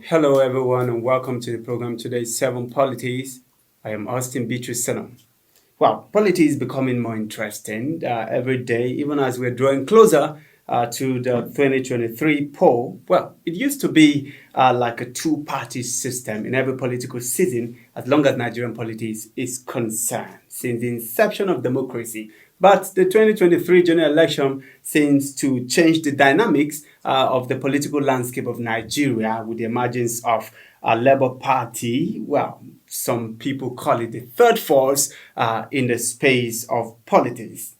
Hello, everyone, and welcome to the program today, Seven Polities. I am Austin Beatrice Senum. Well, politics is becoming more interesting every day, even as we're drawing closer to the 2023 poll. Well, it used to be like a two-party system in every political season, as long as Nigerian politics is concerned, since the inception of democracy. But the 2023 general election seems to change the dynamics of the political landscape of Nigeria with the emergence of a Labour Party. Well, some people call it the third force in the space of politics.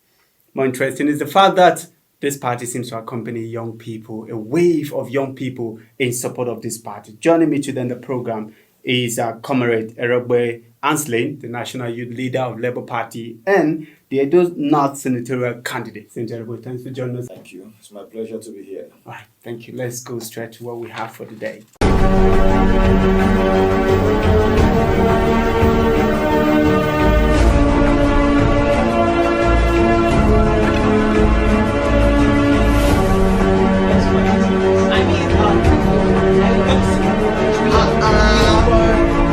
More interesting is the fact that this party seems to accompany young people, a wave of young people in support of this party. Joining me today in the program is Comrade Erogbe Anslin, the National Youth Leader of Labour Party, and the Edo North Senatorial candidate. Senator Erogbe, thanks for joining us. Thank you. It's my pleasure to be here. All right, thank you. Let's go straight to what we have for today.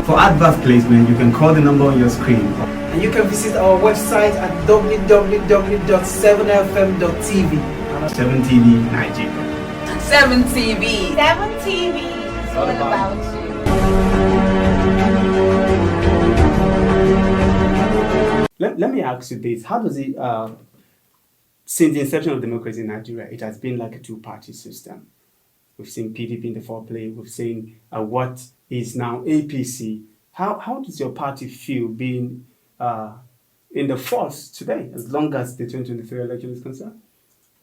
For advert placement, you can call the number on your screen. And you can visit our website at www.7fm.tv. 7TV Nigeria. 7TV. 7TV. It's all about you. Let me ask you this. How does it, since the inception of democracy in Nigeria, it has been like a two-party system. We've seen PDP in the foreplay. We've seen what is now APC. How does your party feel being in the force today, as long as the 2023 election is concerned?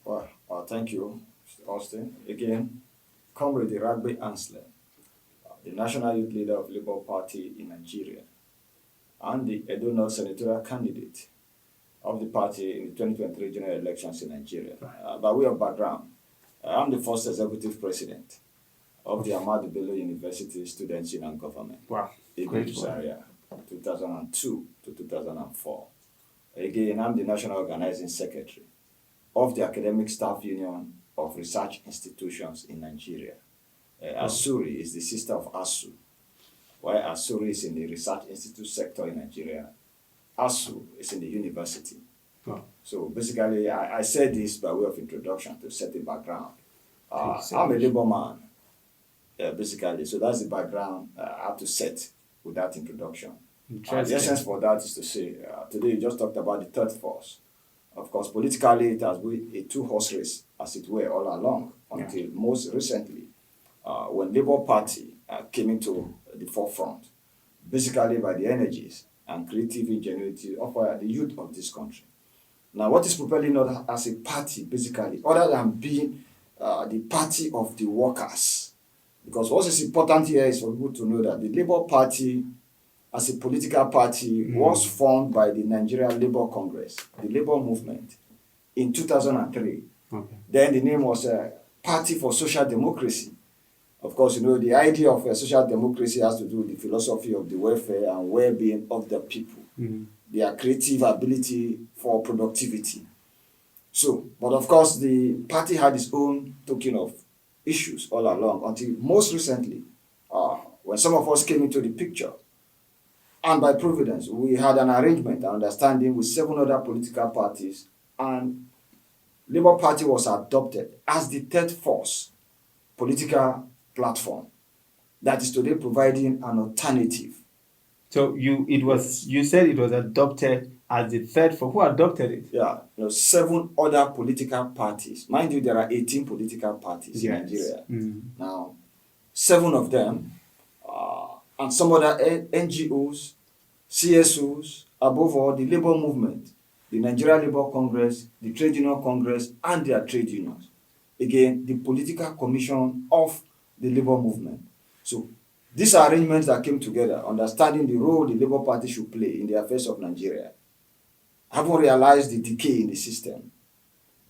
Well, thank you, Mr. Austin. Again, Comrade Erogbe Anslin, the National Youth Leader of Labour Party in Nigeria, and the Edo North Senatorial candidate of the party in the 2023 general elections in Nigeria. By way of background, I'm the first executive president of the Ahmadu Bello University Students' Union Government. Wow, great area, 2002 to 2004. Again, I'm the national organizing secretary of the Academic Staff Union of Research Institutions in Nigeria. ASURI is the sister of ASU, while ASURI is in the Research Institute sector in Nigeria. ASU is in the university. Wow. So basically, I said this by way of introduction to set the background. I'm a labor man, basically, so that's the background I have to set with that introduction. The essence for that is to say, today you just talked about the third force. Of course, politically, it has been a two-horse race, as it were, all along, until most recently, when Labour Party came into the forefront, basically by the energies and creative ingenuity of the youth of this country. Now, what is propelling us as a party, basically, other than being the party of the workers? Because what is important here is for people to know that the Labour Party, as a political party, was formed by the Nigerian Labour Congress, the Labour Movement, in 2003. Okay. Then the name was Party for Social Democracy. Of course, you know, the idea of social democracy has to do with the philosophy of the welfare and well-being of the people. Their creative ability for productivity. So, but of course, the party had its own token of issues all along until most recently, when some of us came into the picture. And by providence, we had an arrangement, an understanding with 7 other political parties, and Labour Party was adopted as the third force political platform that is today providing an alternative. So you said it was adopted as the third force. Who adopted it? Yeah, 7 other political parties. Mind you, there are 18 political parties in Nigeria. Now, 7 of them, and some other NGOs, CSOs, above all, the labor movement, the Nigerian Labour Congress, the Trade Union Congress, and their trade unions. Again, the political commission of the labor movement. So, these are arrangements that came together, understanding the role the Labour Party should play in the affairs of Nigeria. Having realized the decay in the system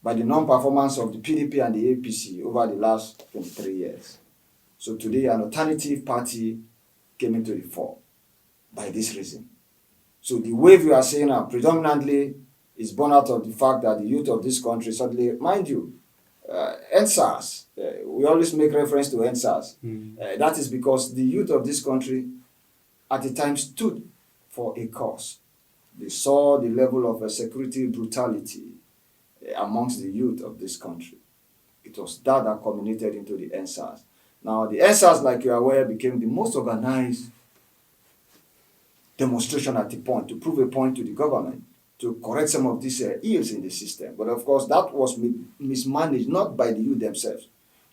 by the non-performance of the PDP and the APC over the last 23 years. So today, an alternative party came into the fore by this reason. So the wave you are seeing now predominantly is born out of the fact that the youth of this country suddenly, mind you, NSAS, we always make reference to NSAS. That is because the youth of this country at the time stood for a cause. They saw the level of security brutality amongst the youth of this country. It was that that culminated into the NSAS. Now, the NSAS, like you are aware, became the most organized demonstration at the point to prove a point to the government to correct some of these ills in the system. But of course, that was mismanaged not by the youth themselves,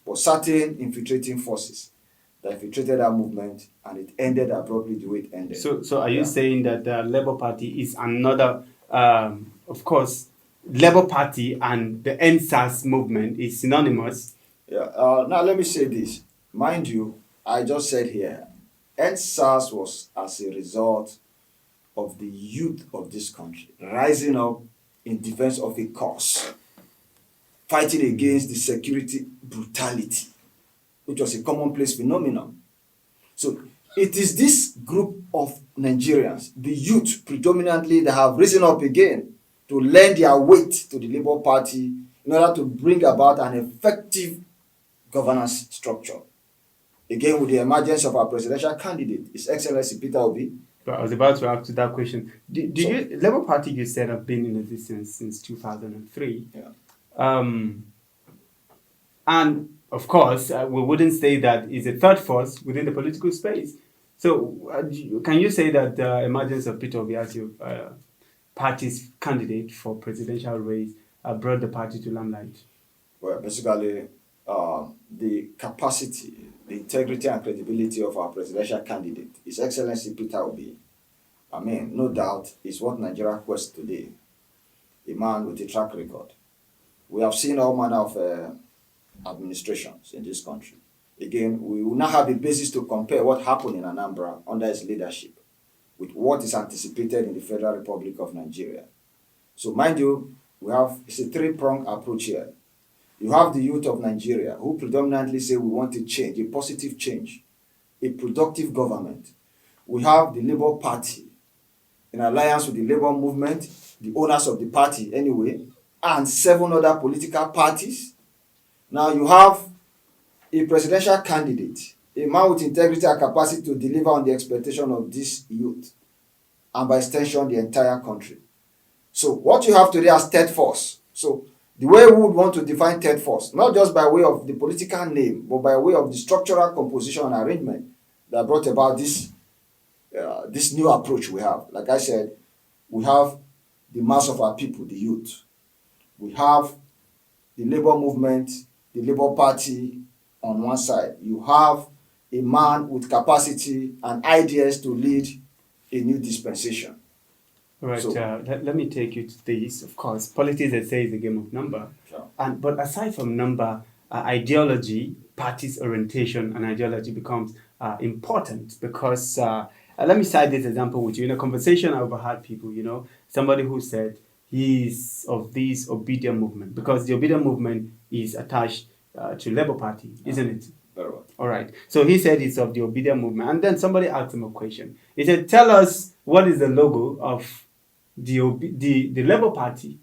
but certain infiltrating forces that infiltrated that movement, and it ended abruptly the way it ended. So are you saying that the Labour Party is another, of course, Labour Party and the NSAS movement is synonymous? Yeah. Now let me say this. Mind you, I just said here, NSAS was as a result of the youth of this country rising up in defense of a cause, fighting against the security brutality, which was a commonplace phenomenon. So it is this group of Nigerians, the youth predominantly, that have risen up again to lend their weight to the Labour Party in order to bring about an effective governance structure. Again, with the emergence of our presidential candidate, His Excellency Peter Obi. But I was about to ask you that question. Labour Party, you said, have been in existence since 2003. Yeah. And of course, we wouldn't say that is a third force within the political space. So can you say that the emergence of Peter Obi as your party's candidate for presidential race brought the party to limelight? Well, basically, the capacity, the integrity and credibility of our presidential candidate, His Excellency Peter Obi, I mean, no doubt, is what Nigeria quests today. A man with a track record. We have seen all manner of administrations in this country. Again, we will now have a basis to compare what happened in Anambra under his leadership with what is anticipated in the Federal Republic of Nigeria. So mind you, it's a three-pronged approach here. You have the youth of Nigeria who predominantly say we want a change, a positive change, a productive government. We have the Labour Party in alliance with the Labour movement, the owners of the party anyway, and 7 other political parties. Now you have a presidential candidate, a man with integrity and capacity to deliver on the expectation of this youth, and by extension, the entire country. So what you have today as third force. So the way we would want to define third force, not just by way of the political name, but by way of the structural composition and arrangement that brought about this new approach we have. Like I said, we have the mass of our people, the youth. We have the labor movement, the Labour Party on one side. You have a man with capacity and ideas to lead a new dispensation. All right, let me take you to this. Of course, politics, they say, is a game of number. Sure. But aside from number, ideology, party's orientation and ideology becomes important because, let me cite this example with you. In a conversation I overheard people, somebody who said he's of this obedient movement because the obedient movement is attached to Labour Party, isn't it? Very well. All right. So he said it's of the obedient movement. And then somebody asked him a question. He said, tell us what is the logo of the Labour Party.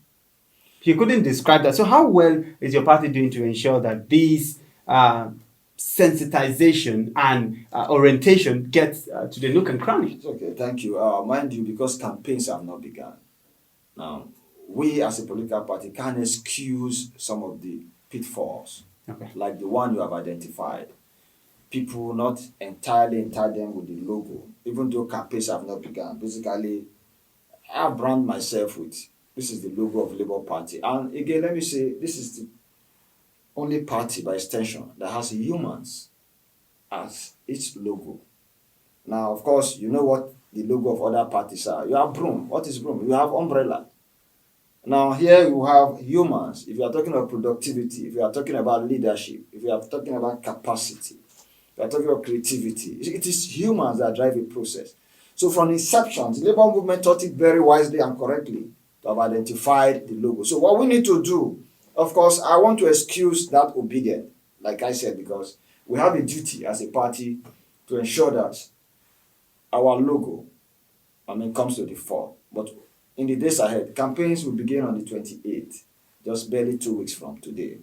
He couldn't describe that. So how well is your party doing to ensure that these sensitization and orientation gets to the nook and cranny? Okay, thank you. Mind you, because campaigns have not begun. Now, we as a political party can't excuse some of the pitfalls, like the one you have identified. People not entirely entitled with the logo, even though campaigns have not begun. Basically, I brand myself with, this is the logo of Labour Party. And again, let me say, this is the only party by extension that has humans as its logo. Now, of course, you know what the logo of other parties are. You have broom. What is broom? You have umbrella. Now, here you have humans. If you are talking about productivity, if you are talking about leadership, if you are talking about capacity, if you are talking about creativity, it is humans that drive a process. So from inception, the Labour movement thought it very wisely and correctly to have identified the logo. So what we need to do, of course, I want to excuse that obedience, like I said, because we have a duty as a party to ensure that our logo, comes to the fore. But in the days ahead, campaigns will begin on the 28th, just barely 2 weeks from today.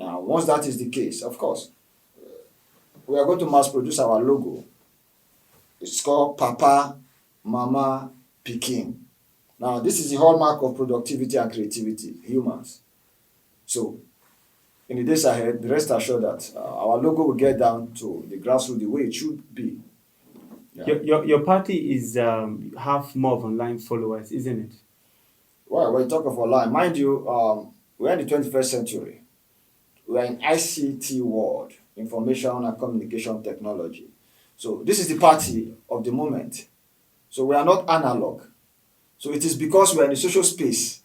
Now, once that is the case, of course, we are going to mass produce our logo. It's called Papa, Mama, Pikin. Now, this is the hallmark of productivity and creativity, humans. So, in the days ahead, rest assured that our logo will get down to the grassroots the way it should be. Yeah. Your party is have more of online followers, isn't it? Well, when you talk of online, mind you, we're in the 21st century. We're in ICT world, information and communication technology. So this is the party of the moment. So we are not analog. So it is because we are in the social space.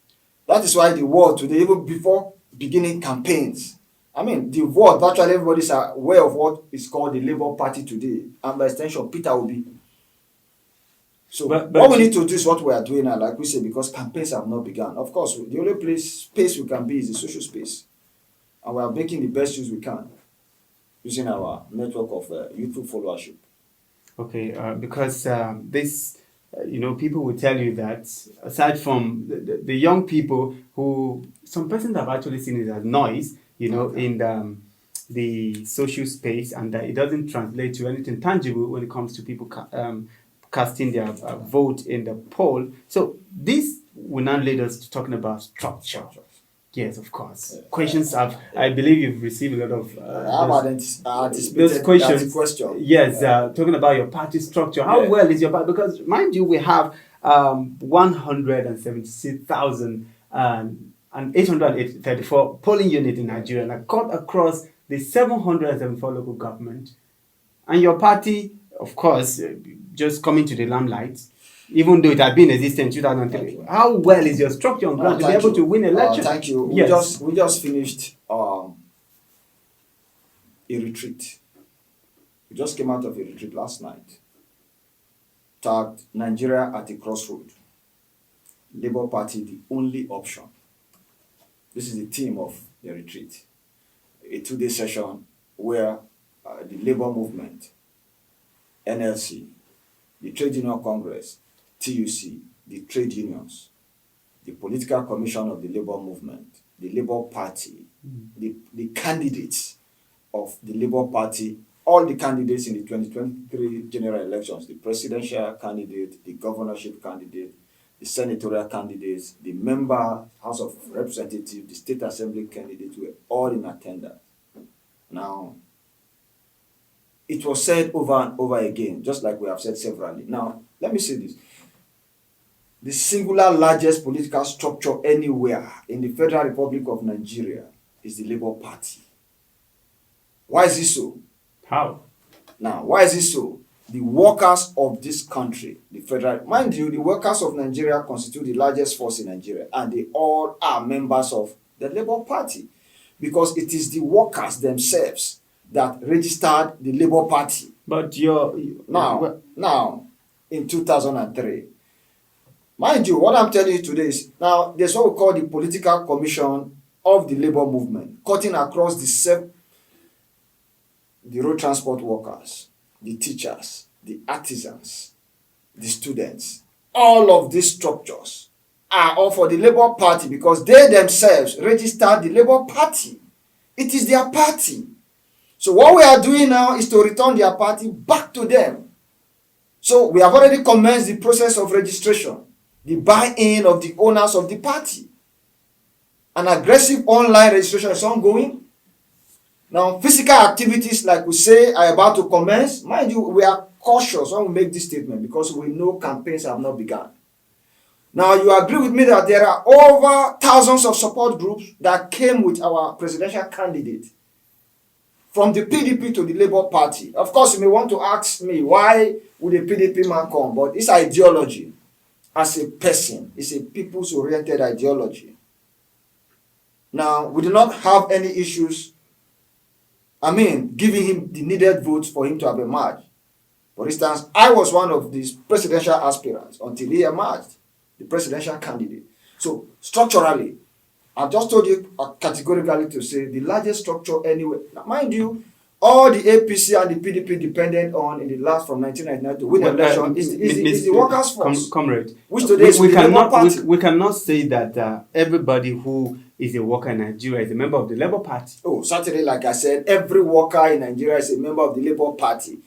That is why the world today, even before beginning campaigns, I mean, the world, virtually everybody is aware of what is called the Labour Party today, and by extension, Peter Obi. So But what we need to do is what we are doing now, like we say, because campaigns have not begun. Of course, the only space we can be is the social space. And we are making the best use we can, using our network of youthful followership. Okay, because this, people will tell you that aside from the young people who, some persons have actually seen it as noise, in the social space, and that it doesn't translate to anything tangible when it comes to people casting their vote in the poll. So this will now lead us to talking about structure. Yes, of course. Questions I believe you've received a lot of those questions. Yes, talking about your party structure. How well is your party? Because mind you, we have 176,000 and 834 polling units in Nigeria, and I cut across the 774 local government. And your party, of course, just coming to the limelight, even though it had been existing in 2003. How well is your structure on ground to be able to win election? Thank you. Yes. We just finished a retreat. We just came out of a retreat last night. Tagged Nigeria at a crossroad. Labour Party, the only option. This is the theme of the retreat. A 2-day session where the Labour movement, NLC, the Trade Union Congress, TUC, the trade unions, the political commission of the Labour movement, the Labour Party, the candidates of the Labour Party, all the candidates in the 2023 general elections, the presidential candidate, the governorship candidate, the senatorial candidates, the member, House of Representatives, the State Assembly candidates were all in attendance. Now, it was said over and over again, just like we have said severally. Now, let me say this. The singular largest political structure anywhere in the Federal Republic of Nigeria is the Labour Party. Why is it so? How? Now, why is it so? The workers of this country, the federal, mind you, the workers of Nigeria constitute the largest force in Nigeria, and they all are members of the Labour Party, because it is the workers themselves that registered the Labour Party. But now, in 2003, mind you, what I'm telling you today is, now, there's what we call the Political Commission of the Labour Movement, cutting across the road transport workers, the teachers, the artisans, the students. All of these structures are all for the Labour Party because they themselves registered the Labour Party. It is their party. So what we are doing now is to return their party back to them. So we have already commenced the process of registration, the buy-in of the owners of the party. An aggressive online registration is ongoing. Now, physical activities, like we say, are about to commence. Mind you, we are cautious when we make this statement because we know campaigns have not begun. Now, you agree with me that there are over thousands of support groups that came with our presidential candidate from the PDP to the Labour Party. Of course, you may want to ask me, why would a PDP man come? But this ideology, as a person, is a people's-oriented ideology. Now, we do not have any issues giving him the needed votes for him to have emerged. For instance, I was one of these presidential aspirants until he emerged, the presidential candidate. So, structurally, I just told you categorically to say the largest structure anywhere. Now, mind you, all the APC and the PDP depended on in the last from 1999 to win the election is the workers' force. Comrade, Which today is the Labour Party. we cannot say that everybody who is a worker in Nigeria is a member of the Labour Party. Oh, certainly, like I said, every worker in Nigeria is a member of the Labour Party.